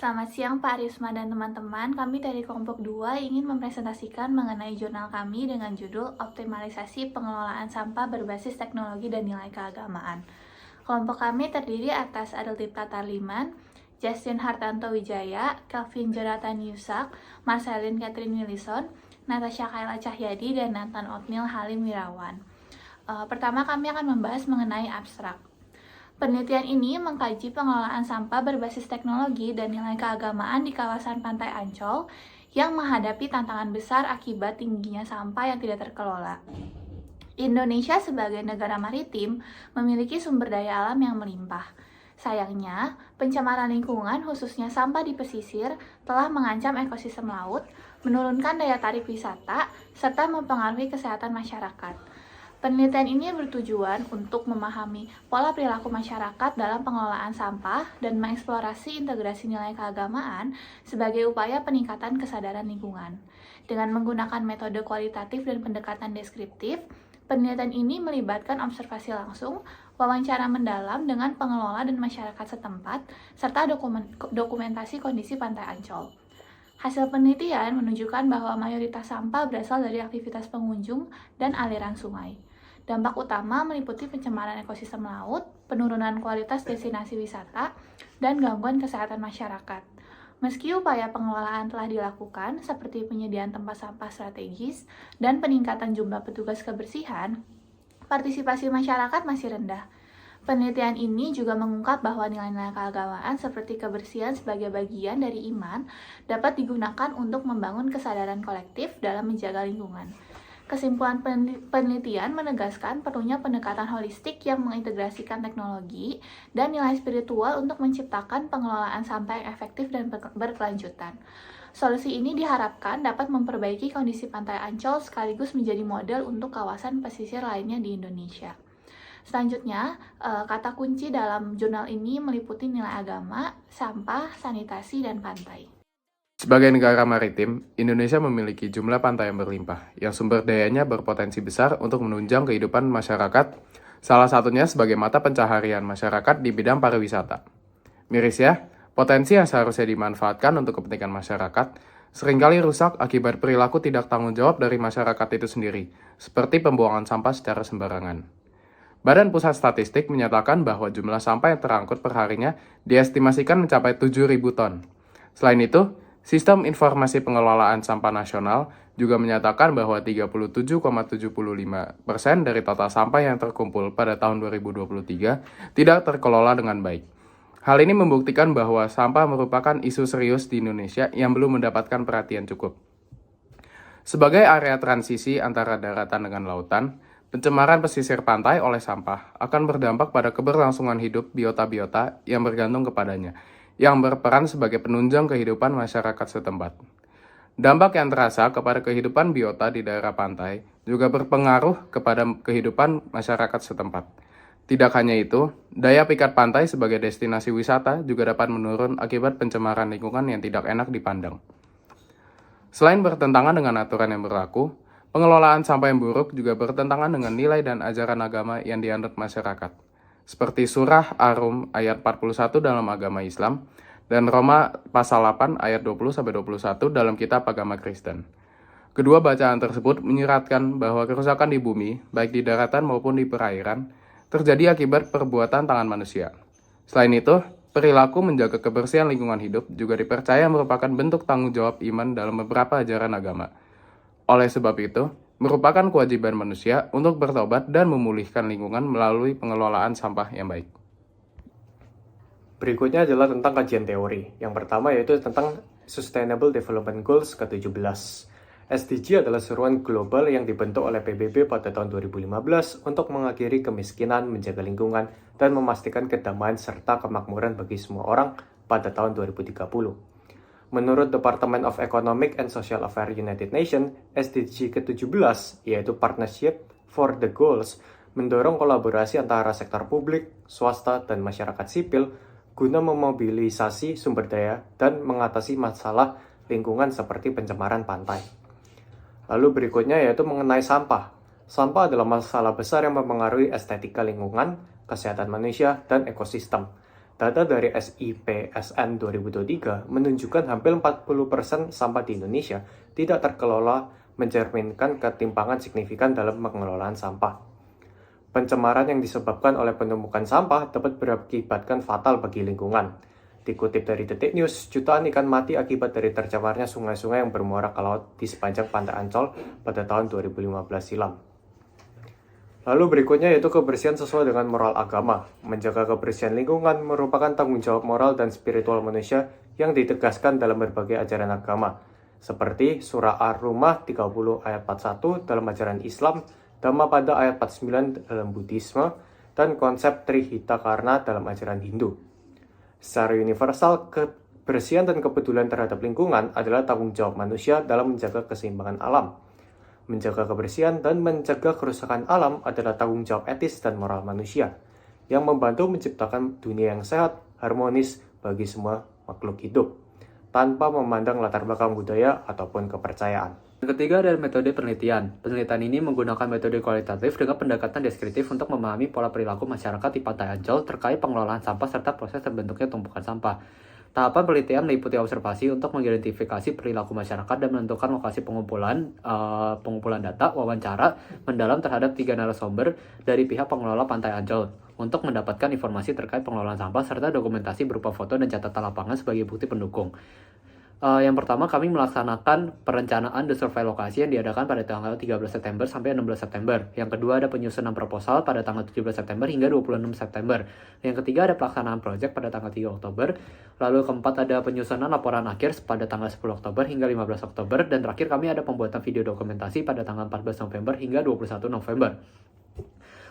Selamat siang Pak Risma dan teman-teman. Kami dari kelompok 2 ingin mempresentasikan mengenai jurnal kami dengan judul Optimalisasi Pengelolaan Sampah Berbasis Teknologi dan Nilai Keagamaan. Kelompok kami terdiri atas Adeltipta Tarliman, Justin Hartanto Wijaya, Kelvin Jonathan Yusak, Marcelin Catherine Willison, Natasha Kayla Cahyadi, dan Nathan Otnil Halim Wirawan. Pertama kami akan membahas mengenai abstrak. Penelitian ini mengkaji pengelolaan sampah berbasis teknologi dan nilai keagamaan di kawasan Pantai Ancol yang menghadapi tantangan besar akibat tingginya sampah yang tidak terkelola. Indonesia sebagai negara maritim memiliki sumber daya alam yang melimpah. Sayangnya, pencemaran lingkungan khususnya sampah di pesisir telah mengancam ekosistem laut, menurunkan daya tarik wisata, serta mempengaruhi kesehatan masyarakat. Penelitian ini bertujuan untuk memahami pola perilaku masyarakat dalam pengelolaan sampah dan mengeksplorasi integrasi nilai keagamaan sebagai upaya peningkatan kesadaran lingkungan. Dengan menggunakan metode kualitatif dan pendekatan deskriptif, penelitian ini melibatkan observasi langsung, wawancara mendalam dengan pengelola dan masyarakat setempat, serta dokumentasi kondisi Pantai Ancol. Hasil penelitian menunjukkan bahwa mayoritas sampah berasal dari aktivitas pengunjung dan aliran sungai. Dampak utama meliputi pencemaran ekosistem laut, penurunan kualitas destinasi wisata, dan gangguan kesehatan masyarakat. Meski upaya pengelolaan telah dilakukan, seperti penyediaan tempat sampah strategis dan peningkatan jumlah petugas kebersihan, partisipasi masyarakat masih rendah. Penelitian ini juga mengungkap bahwa nilai-nilai keagamaan seperti kebersihan sebagai bagian dari iman dapat digunakan untuk membangun kesadaran kolektif dalam menjaga lingkungan. Kesimpulan penelitian menegaskan perlunya pendekatan holistik yang mengintegrasikan teknologi dan nilai spiritual untuk menciptakan pengelolaan sampah yang efektif dan berkelanjutan. Solusi ini diharapkan dapat memperbaiki kondisi Pantai Ancol sekaligus menjadi model untuk kawasan pesisir lainnya di Indonesia. Selanjutnya, kata kunci dalam jurnal ini meliputi nilai agama, sampah, sanitasi, dan pantai. Sebagai negara maritim, Indonesia memiliki jumlah pantai yang berlimpah, yang sumber dayanya berpotensi besar untuk menunjang kehidupan masyarakat, salah satunya sebagai mata pencaharian masyarakat di bidang pariwisata. Miris ya, potensi yang seharusnya dimanfaatkan untuk kepentingan masyarakat, seringkali rusak akibat perilaku tidak tanggung jawab dari masyarakat itu sendiri, seperti pembuangan sampah secara sembarangan. Badan Pusat Statistik menyatakan bahwa jumlah sampah yang terangkut perharinya diestimasikan mencapai 7.000 ton. Selain itu, Sistem Informasi Pengelolaan Sampah Nasional juga menyatakan bahwa 37,75% dari total sampah yang terkumpul pada tahun 2023 tidak terkelola dengan baik. Hal ini membuktikan bahwa sampah merupakan isu serius di Indonesia yang belum mendapatkan perhatian cukup. Sebagai area transisi antara daratan dengan lautan, pencemaran pesisir pantai oleh sampah akan berdampak pada keberlangsungan hidup biota-biota yang bergantung kepadanya, yang berperan sebagai penunjang kehidupan masyarakat setempat. Dampak yang terasa kepada kehidupan biota di daerah pantai juga berpengaruh kepada kehidupan masyarakat setempat. Tidak hanya itu, daya pikat pantai sebagai destinasi wisata juga dapat menurun akibat pencemaran lingkungan yang tidak enak dipandang. Selain bertentangan dengan aturan yang berlaku, pengelolaan sampah yang buruk juga bertentangan dengan nilai dan ajaran agama yang dianut masyarakat, seperti Surah Ar-Rum ayat 41 dalam agama Islam, dan Roma pasal 8 ayat 20-21 dalam kitab agama Kristen. Kedua bacaan tersebut menyiratkan bahwa kerusakan di bumi, baik di daratan maupun di perairan, terjadi akibat perbuatan tangan manusia. Selain itu, perilaku menjaga kebersihan lingkungan hidup juga dipercaya merupakan bentuk tanggung jawab iman dalam beberapa ajaran agama. Oleh sebab itu, merupakan kewajiban manusia untuk bertobat dan memulihkan lingkungan melalui pengelolaan sampah yang baik. Berikutnya adalah tentang kajian teori. Yang pertama yaitu tentang Sustainable Development Goals ke-17. SDG adalah seruan global yang dibentuk oleh PBB pada tahun 2015 untuk mengakhiri kemiskinan, menjaga lingkungan, dan memastikan kedamaian serta kemakmuran bagi semua orang pada tahun 2030. Menurut Department of Economic and Social Affairs United Nations, SDG ke-17, yaitu Partnership for the Goals, mendorong kolaborasi antara sektor publik, swasta, dan masyarakat sipil guna memobilisasi sumber daya dan mengatasi masalah lingkungan seperti pencemaran pantai. Lalu berikutnya yaitu mengenai sampah. Sampah adalah masalah besar yang mempengaruhi estetika lingkungan, kesehatan manusia, dan ekosistem. Data dari SIPSN 2023 menunjukkan hampir 40% sampah di Indonesia tidak terkelola, mencerminkan ketimpangan signifikan dalam pengelolaan sampah. Pencemaran yang disebabkan oleh penumpukan sampah dapat berakibatkan fatal bagi lingkungan. Dikutip dari Detik News, jutaan ikan mati akibat dari tercemarnya sungai-sungai yang bermuara ke laut di sepanjang Pantai Ancol pada tahun 2015 silam. Lalu berikutnya yaitu kebersihan sesuai dengan moral agama. Menjaga kebersihan lingkungan merupakan tanggung jawab moral dan spiritual manusia yang ditegaskan dalam berbagai ajaran agama, seperti Surah Ar-Rumah 30 ayat 41 dalam ajaran Islam, Dhammapada ayat 49 dalam Buddhisme, dan konsep Trihita Karna dalam ajaran Hindu. Secara universal, kebersihan dan kepedulian terhadap lingkungan adalah tanggung jawab manusia dalam menjaga keseimbangan alam. Menjaga kebersihan dan mencegah kerusakan alam adalah tanggung jawab etis dan moral manusia, yang membantu menciptakan dunia yang sehat, harmonis bagi semua makhluk hidup, tanpa memandang latar belakang budaya ataupun kepercayaan. Yang ketiga adalah metode penelitian. Penelitian ini menggunakan metode kualitatif dengan pendekatan deskriptif untuk memahami pola perilaku masyarakat di Pantai Ancol terkait pengelolaan sampah serta proses terbentuknya tumpukan sampah. Tahapan penelitian meliputi observasi untuk mengidentifikasi perilaku masyarakat dan menentukan lokasi pengumpulan data, wawancara mendalam terhadap 3 narasumber dari pihak pengelola Pantai Ancol untuk mendapatkan informasi terkait pengelolaan sampah serta dokumentasi berupa foto dan catatan lapangan sebagai bukti pendukung. Yang pertama, kami melaksanakan perencanaan The Survey lokasi yang diadakan pada tanggal 13 September sampai 16 September. Yang kedua ada penyusunan proposal pada tanggal 17 September hingga 26 September. Yang ketiga ada pelaksanaan proyek pada tanggal 3 Oktober. Lalu keempat ada penyusunan laporan akhir pada tanggal 10 Oktober hingga 15 Oktober. Dan terakhir kami ada pembuatan video dokumentasi pada tanggal 14 November hingga 21 November.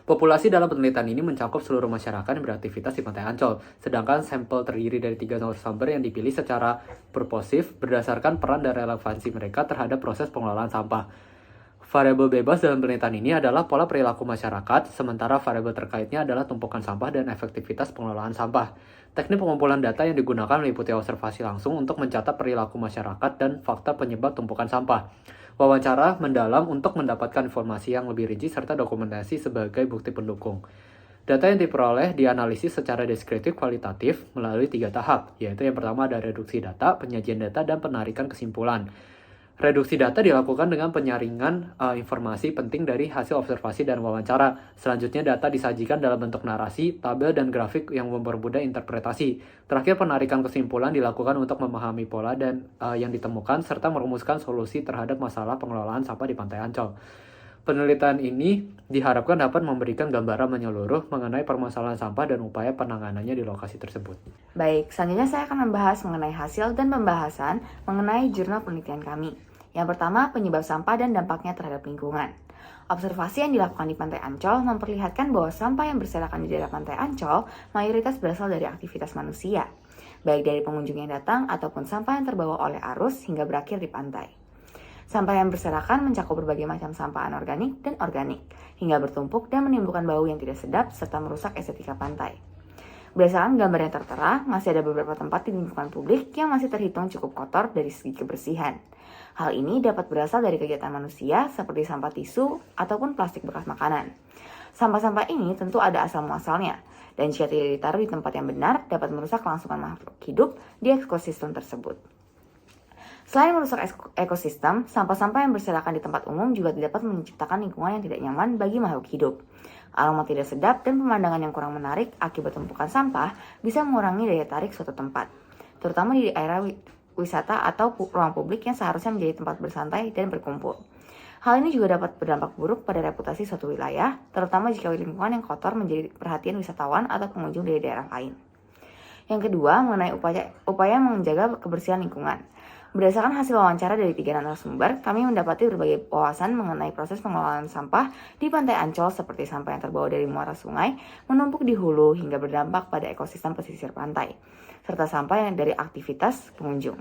Populasi dalam penelitian ini mencakup seluruh masyarakat yang beraktivitas di Pantai Ancol, sedangkan sampel terdiri dari 3 narasumber yang dipilih secara purposif berdasarkan peran dan relevansi mereka terhadap proses pengelolaan sampah. Variabel bebas dalam penelitian ini adalah pola perilaku masyarakat, sementara variabel terkaitnya adalah tumpukan sampah dan efektivitas pengelolaan sampah. Teknik pengumpulan data yang digunakan meliputi observasi langsung untuk mencatat perilaku masyarakat dan fakta penyebab tumpukan sampah. Wawancara mendalam untuk mendapatkan informasi yang lebih rinci serta dokumentasi sebagai bukti pendukung. Data yang diperoleh dianalisis secara deskriptif kualitatif melalui 3 tahap, yaitu yang pertama ada reduksi data, penyajian data, dan penarikan kesimpulan. Reduksi data dilakukan dengan penyaringan informasi penting dari hasil observasi dan wawancara. Selanjutnya data disajikan dalam bentuk narasi, tabel, dan grafik yang mempermudah interpretasi. Terakhir penarikan kesimpulan dilakukan untuk memahami pola dan yang ditemukan serta merumuskan solusi terhadap masalah pengelolaan sampah di Pantai Ancol. Penelitian ini diharapkan dapat memberikan gambaran menyeluruh mengenai permasalahan sampah dan upaya penanganannya di lokasi tersebut. Baik, selanjutnya saya akan membahas mengenai hasil dan pembahasan mengenai jurnal penelitian kami. Yang pertama, penyebab sampah dan dampaknya terhadap lingkungan. Observasi yang dilakukan di Pantai Ancol memperlihatkan bahwa sampah yang berserakan di daerah Pantai Ancol mayoritas berasal dari aktivitas manusia, baik dari pengunjung yang datang ataupun sampah yang terbawa oleh arus hingga berakhir di pantai. Sampah yang berserakan mencakup berbagai macam sampah anorganik dan organik, hingga bertumpuk dan menimbulkan bau yang tidak sedap serta merusak estetika pantai. Berdasarkan gambar yang tertera, masih ada beberapa tempat di lingkungan publik yang masih terhitung cukup kotor dari segi kebersihan. Hal ini dapat berasal dari kegiatan manusia seperti sampah tisu ataupun plastik bekas makanan. Sampah-sampah ini tentu ada asal-muasalnya, dan jika tidak ditaruh di tempat yang benar dapat merusak kelangsungan makhluk hidup di ekosistem tersebut. Selain merusak ekosistem, sampah-sampah yang berserakan di tempat umum juga dapat menciptakan lingkungan yang tidak nyaman bagi makhluk hidup. Aroma tidak sedap dan pemandangan yang kurang menarik akibat tumpukan sampah bisa mengurangi daya tarik suatu tempat, terutama di daerah wisata atau ruang publik yang seharusnya menjadi tempat bersantai dan berkumpul. Hal ini juga dapat berdampak buruk pada reputasi suatu wilayah, terutama jika lingkungan yang kotor menjadi perhatian wisatawan atau pengunjung dari daerah lain. Yang kedua, mengenai upaya menjaga kebersihan lingkungan. Berdasarkan hasil wawancara dari 3 narasumber, kami mendapati berbagai wawasan mengenai proses pengelolaan sampah di Pantai Ancol seperti sampah yang terbawa dari muara sungai, menumpuk di hulu hingga berdampak pada ekosistem pesisir pantai, serta sampah yang dari aktivitas pengunjung.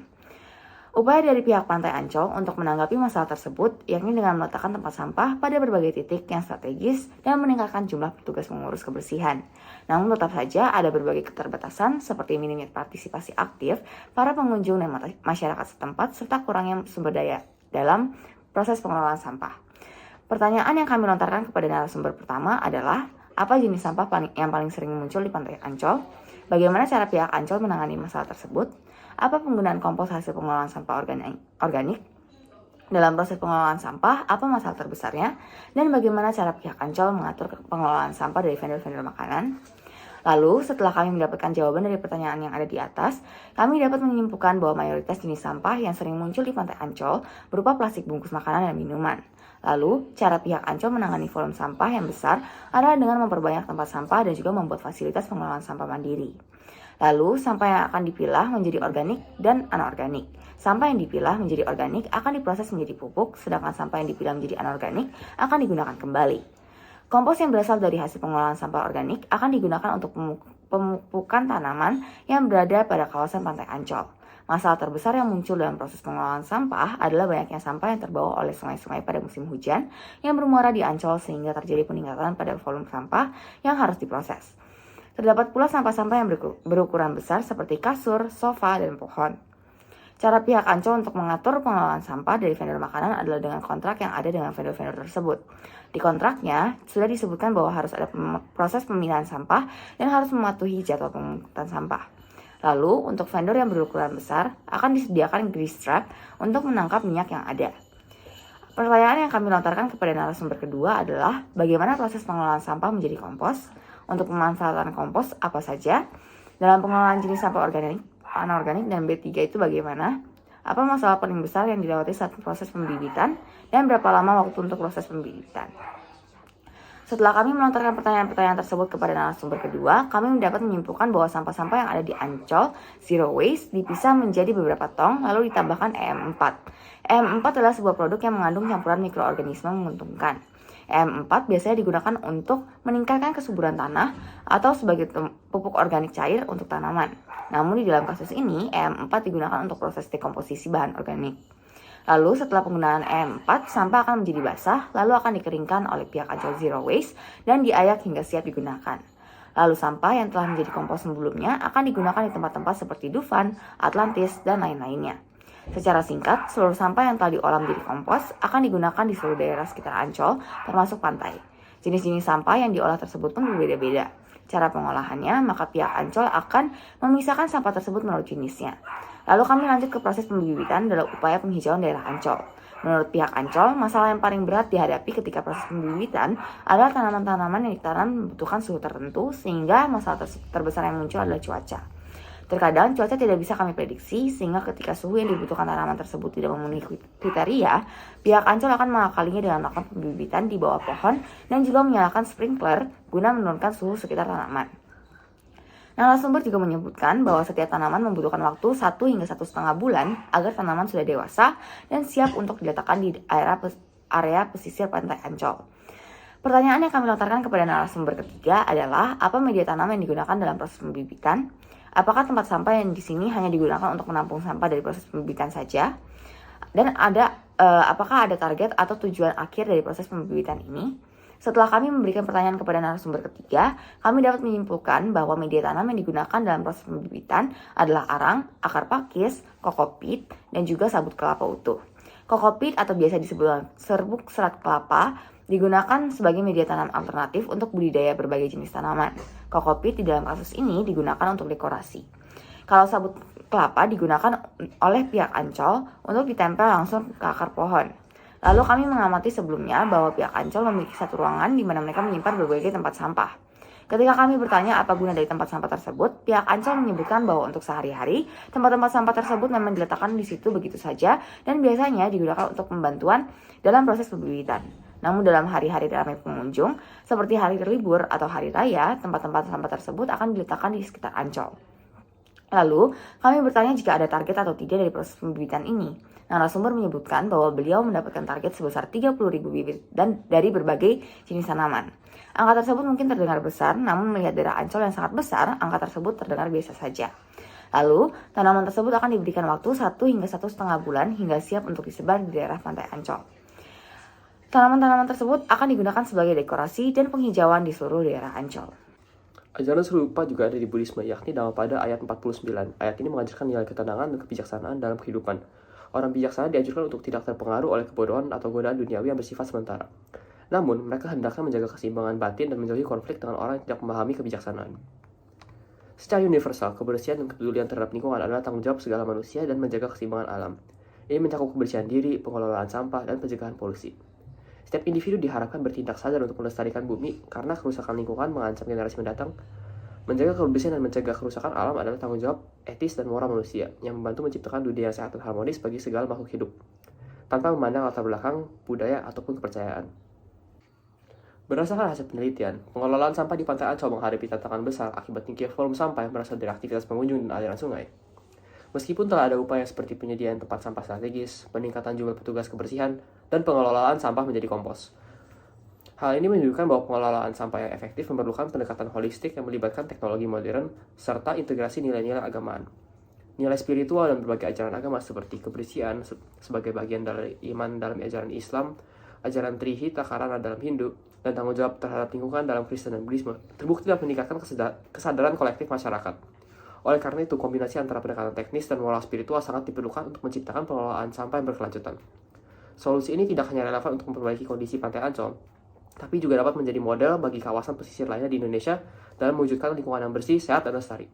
Upaya dari pihak Pantai Ancol untuk menanggapi masalah tersebut yakni dengan meletakkan tempat sampah pada berbagai titik yang strategis dan meningkatkan jumlah petugas pengurus kebersihan. Namun tetap saja ada berbagai keterbatasan seperti minimnya partisipasi aktif para pengunjung dan masyarakat setempat serta kurangnya sumber daya dalam proses pengelolaan sampah. Pertanyaan yang kami lontarkan kepada narasumber pertama adalah, apa jenis sampah yang paling sering muncul di Pantai Ancol? Bagaimana cara pihak Ancol menangani masalah tersebut? Apa penggunaan kompos hasil pengelolaan sampah organik? Dalam proses pengelolaan sampah, apa masalah terbesarnya? Dan bagaimana cara pihak Ancol mengatur pengelolaan sampah dari vendor-vendor makanan? Lalu, setelah kami mendapatkan jawaban dari pertanyaan yang ada di atas, kami dapat menyimpulkan bahwa mayoritas jenis sampah yang sering muncul di pantai Ancol berupa plastik bungkus makanan dan minuman. Lalu, cara pihak Ancol menangani volume sampah yang besar adalah dengan memperbanyak tempat sampah dan juga membuat fasilitas pengelolaan sampah mandiri. Lalu, sampah yang akan dipilah menjadi organik dan anorganik. Sampah yang dipilah menjadi organik akan diproses menjadi pupuk, sedangkan sampah yang dipilah menjadi anorganik akan digunakan kembali. Kompos yang berasal dari hasil pengelolaan sampah organik akan digunakan untuk pemupukan tanaman yang berada pada kawasan pantai Ancol. Masalah terbesar yang muncul dalam proses pengelolaan sampah adalah banyaknya sampah yang terbawa oleh sungai-sungai pada musim hujan yang bermuara di Ancol sehingga terjadi peningkatan pada volume sampah yang harus diproses. Terdapat pula sampah-sampah yang berukuran besar seperti kasur, sofa, dan pohon. Cara pihak Ancol untuk mengatur pengelolaan sampah dari vendor makanan adalah dengan kontrak yang ada dengan vendor-vendor tersebut. Di kontraknya, sudah disebutkan bahwa harus ada proses pemilahan sampah dan harus mematuhi jadwal pemungutan sampah. Lalu, untuk vendor yang berukuran besar, akan disediakan grease trap untuk menangkap minyak yang ada. Pertanyaan yang kami lontarkan kepada narasumber kedua adalah, bagaimana proses pengelolaan sampah menjadi kompos? Untuk pemanfaatan kompos apa saja? Dalam pengelolaan jenis sampah organik, anorganik, dan B3 itu bagaimana? Apa masalah paling besar yang dilewati saat proses pembibitan? Dan berapa lama waktu untuk proses pembibitan? Setelah kami melontarkan pertanyaan-pertanyaan tersebut kepada narasumber kedua, kami mendapat menyimpulkan bahwa sampah-sampah yang ada di Ancol Zero Waste dipisah menjadi beberapa tong lalu ditambahkan EM4. EM4 adalah sebuah produk yang mengandung campuran mikroorganisme menguntungkan. EM4 biasanya digunakan untuk meningkatkan kesuburan tanah atau sebagai pupuk organik cair untuk tanaman. Namun di dalam kasus ini, EM4 digunakan untuk proses dekomposisi bahan organik. Lalu setelah penggunaan EM4, sampah akan menjadi basah, lalu akan dikeringkan oleh pihak Ancol Zero Waste dan diayak hingga siap digunakan. Lalu sampah yang telah menjadi kompos sebelumnya akan digunakan di tempat-tempat seperti Dufan, Atlantis, dan lain-lainnya. Secara singkat, seluruh sampah yang telah diolah menjadi kompos akan digunakan di seluruh daerah sekitar Ancol, termasuk pantai. Jenis-jenis sampah yang diolah tersebut pun berbeda-beda. Cara pengolahannya, maka pihak Ancol akan memisahkan sampah tersebut menurut jenisnya. Lalu kami lanjut ke proses pembibitan dalam upaya penghijauan daerah Ancol. Menurut pihak Ancol, masalah yang paling berat dihadapi ketika proses pembibitan adalah tanaman-tanaman yang ditanam membutuhkan suhu tertentu, sehingga masalah terbesar yang muncul adalah cuaca. Terkadang cuaca tidak bisa kami prediksi, sehingga ketika suhu yang dibutuhkan tanaman tersebut tidak memenuhi kriteria, pihak Ancol akan mengakalinya dengan melakukan pembibitan di bawah pohon dan juga menyalakan sprinkler guna menurunkan suhu sekitar tanaman. Narasumber juga menyebutkan bahwa setiap tanaman membutuhkan waktu 1 hingga 1,5 bulan agar tanaman sudah dewasa dan siap untuk diletakkan di area pesisir pantai Ancol. Pertanyaan yang kami lontarkan kepada narasumber ketiga adalah, apa media tanam yang digunakan dalam proses pembibitan? Apakah tempat sampah yang di sini hanya digunakan untuk menampung sampah dari proses pembibitan saja? Dan apakah ada target atau tujuan akhir dari proses pembibitan ini? Setelah kami memberikan pertanyaan kepada narasumber ketiga, kami dapat menyimpulkan bahwa media tanam yang digunakan dalam proses pembibitan adalah arang, akar pakis, kokopit, dan juga sabut kelapa utuh. Kokopit atau biasa disebut serbuk serat kelapa digunakan sebagai media tanam alternatif untuk budidaya berbagai jenis tanaman. Kokopit di dalam kasus ini digunakan untuk dekorasi. Kalau sabut kelapa digunakan oleh pihak Ancol untuk ditempel langsung ke akar pohon. Lalu kami mengamati sebelumnya bahwa pihak Ancol memiliki satu ruangan di mana mereka menyimpan berbagai tempat sampah. Ketika kami bertanya apa guna dari tempat sampah tersebut, pihak Ancol menyebutkan bahwa untuk sehari-hari, tempat-tempat sampah tersebut memang diletakkan di situ begitu saja dan biasanya digunakan untuk pembantuan dalam proses pembibitan. Namun dalam hari-hari ramai pengunjung, seperti hari libur atau hari raya, tempat-tempat sampah tersebut akan diletakkan di sekitar Ancol. Lalu, kami bertanya jika ada target atau tidak dari proses pembibitan ini. Narasumber menyebutkan bahwa beliau mendapatkan target sebesar 30.000 bibit dan dari berbagai jenis tanaman. Angka tersebut mungkin terdengar besar, namun melihat daerah Ancol yang sangat besar, angka tersebut terdengar biasa saja. Lalu, tanaman tersebut akan diberikan waktu 1 hingga 1,5 bulan hingga siap untuk disebar di daerah pantai Ancol. Tanaman-tanaman tersebut akan digunakan sebagai dekorasi dan penghijauan di seluruh daerah Ancol. Ajaran serupa juga ada di Buddhisme, yakni Dhammapada ayat 49. Ayat ini mengajarkan nilai ketenangan dan kebijaksanaan dalam kehidupan. Orang bijaksana dianjurkan untuk tidak terpengaruh oleh kebodohan atau godaan duniawi yang bersifat sementara. Namun, mereka hendaknya menjaga keseimbangan batin dan menjauhi konflik dengan orang yang tidak memahami kebijaksanaan. Secara universal, kebersihan dan kepedulian terhadap lingkungan adalah tanggung jawab segala manusia dan menjaga keseimbangan alam. Ini mencakup kebersihan diri, pengelolaan sampah, dan pencegahan polusi. Setiap individu diharapkan bertindak sadar untuk melestarikan bumi karena kerusakan lingkungan mengancam generasi mendatang. Menjaga kebersihan dan mencegah kerusakan alam adalah tanggung jawab etis dan moral manusia yang membantu menciptakan dunia yang sehat dan harmonis bagi segala makhluk hidup, tanpa memandang latar belakang, budaya, ataupun kepercayaan. Berdasarkan hasil penelitian, pengelolaan sampah di Pantai Ancol menghadapi tantangan besar akibat tingginya volume sampah yang berasal dari aktivitas pengunjung dan aliran sungai. Meskipun telah ada upaya seperti penyediaan tempat sampah strategis, peningkatan jumlah petugas kebersihan, dan pengelolaan sampah menjadi kompos. Hal ini menunjukkan bahwa pengelolaan sampah yang efektif memerlukan pendekatan holistik yang melibatkan teknologi modern serta integrasi nilai-nilai agamaan. Nilai spiritual dan berbagai ajaran agama seperti kebersihan sebagai bagian dari iman dalam ajaran Islam, ajaran Trihita Karana dalam Hindu, dan tanggung jawab terhadap lingkungan dalam Kristen dan Buddhisme terbukti dapat meningkatkan kesadaran kolektif masyarakat. Oleh karena itu, kombinasi antara pendekatan teknis dan moral spiritual sangat diperlukan untuk menciptakan pengelolaan sampah yang berkelanjutan. Solusi ini tidak hanya relevan untuk memperbaiki kondisi Pantai Ancol, tapi juga dapat menjadi model bagi kawasan pesisir lainnya di Indonesia dalam mewujudkan lingkungan yang bersih, sehat, dan lestari.